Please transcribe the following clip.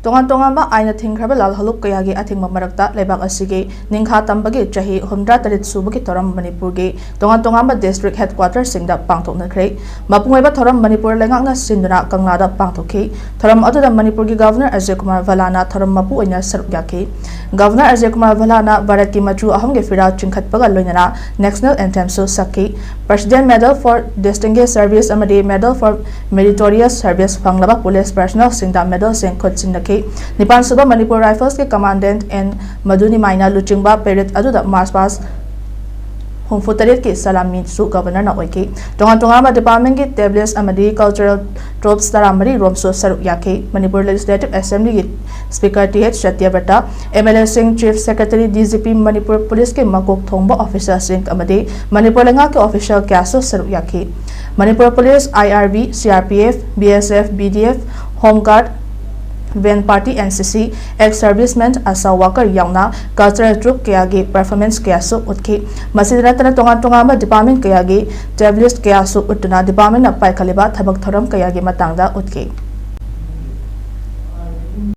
tonganba aina thingkraba lal haluk kayagi athingma marakta Leibak asigi ningkha tambagi chahi 103 subagi thouram Manipur gi tonganba district headquarters singda pangthoknakhare mapungweba thouram Manipur lengakna sinduna kanglada pangthokhi thouram aduda Manipur gi governor Ajay Kumar Valana thouram mapu oina saruk yaki governor Ajay Kumar Valana Bharat ki machu aham ge fira chingkhatpaga loinana national anthem su sakhi president medal for distinguished service amadi medal for meritorious service phanglaba police personnel singda medal sing khotsinaki Nipan Suba Manipur Rifles के commandant N मधुनी माइना लुचिंगबा parade अदुदा मार्च पास हुमफुतरेट के सलामी सु governor ना ओइके tonganba department के tablets अमदी cultural troupes तरामरी रोमसो सरुक याके मणिपुर लेजिस्लेटिव असेंबली के speaker TH Satyabrata MLA Singh chief secretary DGP Manipur police के मकोक थोंबा ऑफिसर सिंह अमदी मणिपुर लेंगा के ऑफिशियल क्यासो सरुक याके Manipur police IRB CRPF BSF BDF home guard Van Party NCC ex servicemen asa worker yauna cultural troupe kayagi performance kayasu utki masidana tana tonganba department kayagi tablis kayasu utuna department na pai khaliba thabak thoram kayagi matangda utki